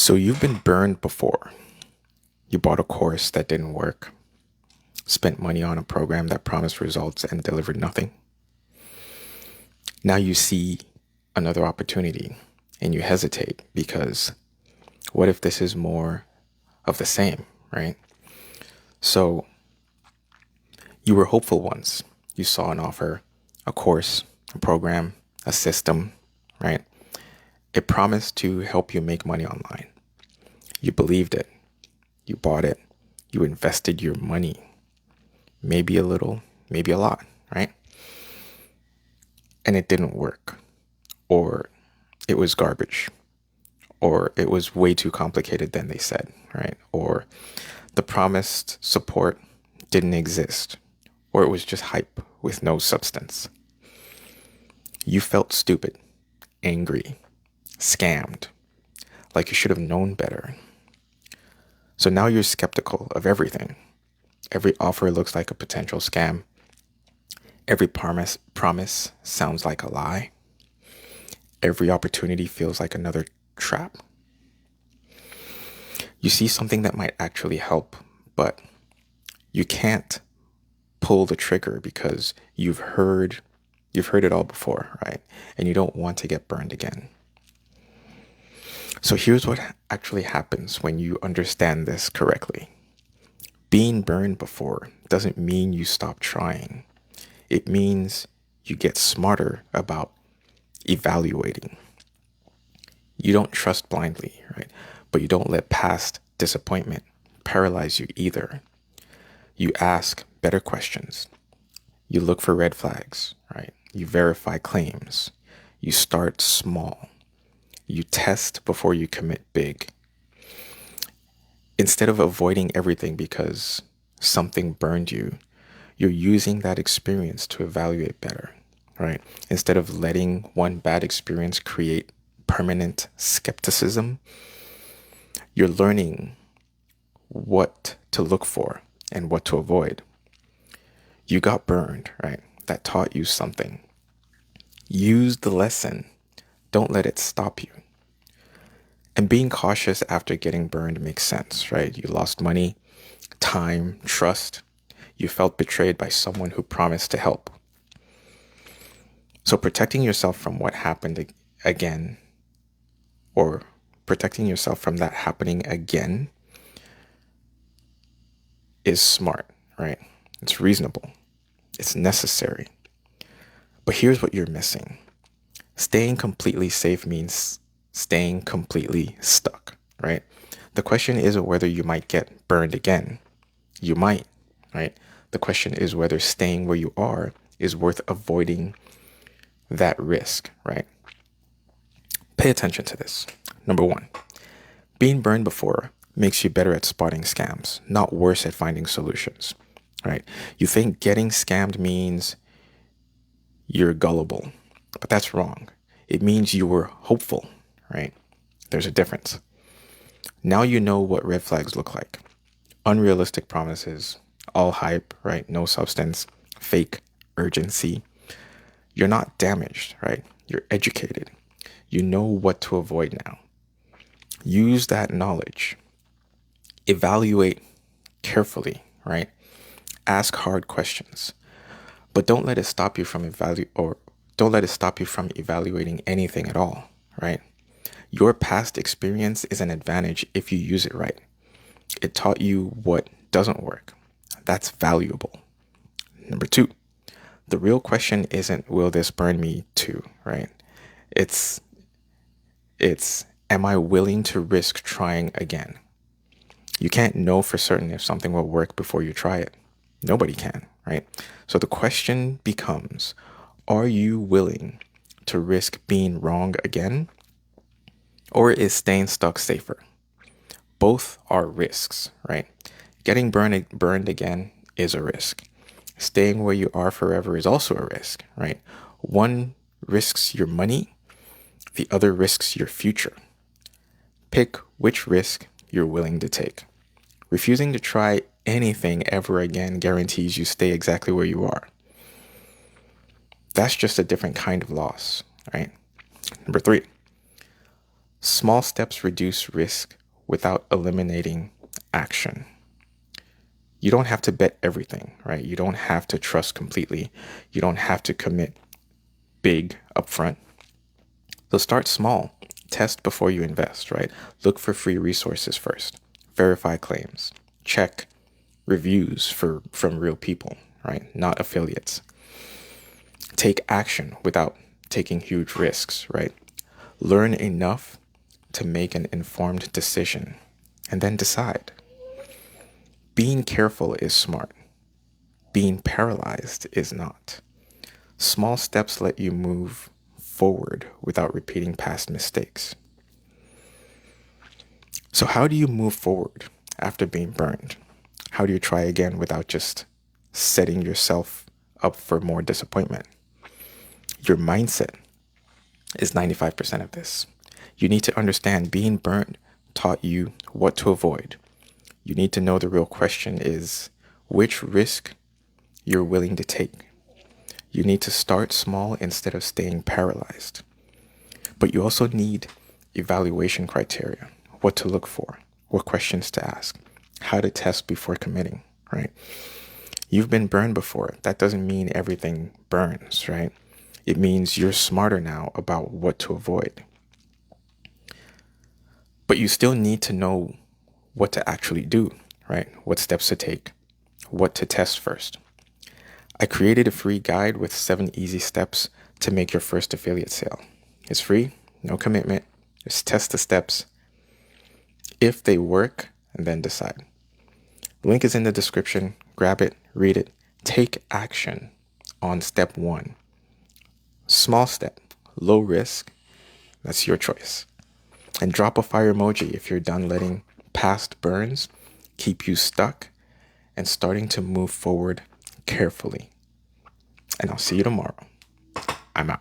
So you've been burned before. You bought a course that didn't work, spent money on a program that promised results and delivered nothing. Now you see another opportunity and you hesitate because what if this is more of the same, right? So you were hopeful once. You saw an offer, a course, a program, a system, right? It promised to help you make money online. You believed it. You bought it. You invested your money. Maybe a little, maybe a lot, right? And it didn't work. Or it was garbage. Or it was way too complicated than they said, right? Or the promised support didn't exist. Or it was just hype with no substance. You felt stupid, angry, scammed, like you should have known better. So now you're skeptical of everything. Every offer looks like a potential scam. Every promise sounds like a lie. Every opportunity feels like another trap. You see something that might actually help, but you can't pull the trigger because you've heard it all before, right? And you don't want to get burned again. So here's what actually happens when you understand this correctly. Being burned before doesn't mean you stop trying. It means you get smarter about evaluating. You don't trust blindly, right? But you don't let past disappointment paralyze you either. You ask better questions. You look for red flags, right? You verify claims. You start small. You test before you commit big. Instead of avoiding everything because something burned you, you're using that experience to evaluate better, right? Instead of letting one bad experience create permanent skepticism, you're learning what to look for and what to avoid. You got burned, right? That taught you something. Use the lesson. Don't let it stop you. And being cautious after getting burned makes sense, right? You lost money, time, trust. You felt betrayed by someone who promised to help. So protecting yourself from what happened again, or protecting yourself from that happening again, is smart, right? It's reasonable. It's necessary. But here's what you're missing. Staying completely safe means staying completely stuck, right? The question isn't whether you might get burned again. You might, right? The question is whether staying where you are is worth avoiding that risk, right? Pay attention to this. Number one, being burned before makes you better at spotting scams, not worse at finding solutions, right? You think getting scammed means you're gullible, but that's wrong. It means you were hopeful, right? There's a difference. Now you know what red flags look like. Unrealistic promises, all hype, right? No substance, fake urgency. You're not damaged, right? You're educated. You know what to avoid now. Use that knowledge. Evaluate carefully, right? Ask hard questions. But don't let it stop you from evaluating anything at all, right? Your past experience is an advantage if you use it right. It taught you what doesn't work. That's valuable. Number two, the real question isn't, will this burn me too, right? It's, am I willing to risk trying again? You can't know for certain if something will work before you try it. Nobody can, right? So the question becomes, are you willing to risk being wrong again? Or is staying stuck safer? Both are risks, right? Getting burned again is a risk. Staying where you are forever is also a risk, right? One risks your money, the other risks your future. Pick which risk you're willing to take. Refusing to try anything ever again guarantees you stay exactly where you are. That's just a different kind of loss, right? Number three, Small steps reduce risk without eliminating action. You don't have to bet everything, right? You don't have to trust completely. You don't have to commit big upfront. So start small. Test before you invest, right? Look for free resources first. Verify claims. Check reviews from real people, right? Not affiliates. Take action without taking huge risks, right? Learn enough to make an informed decision and then decide. Being careful is smart. Being paralyzed is not. Small steps let you move forward without repeating past mistakes. So how do you move forward after being burned? How do you try again without just setting yourself up for more disappointment? Your mindset is 95% of this. You need to understand being burnt taught you what to avoid. You need to know the real question is which risk you're willing to take. You need to start small instead of staying paralyzed. But you also need evaluation criteria, what to look for, what questions to ask, how to test before committing, right? You've been burned before. That doesn't mean everything burns, right? It means you're smarter now about what to avoid. But you still need to know what to actually do, right? What steps to take, what to test first. I created a free guide with 7 easy steps to make your first affiliate sale. It's free, no commitment. Just test the steps. If they work, and then decide. The link is in the description. Grab it, read it, take action on step 1. Small step, low risk. That's your choice. And drop a fire emoji if you're done letting past burns keep you stuck and starting to move forward carefully. And I'll see you tomorrow. I'm out.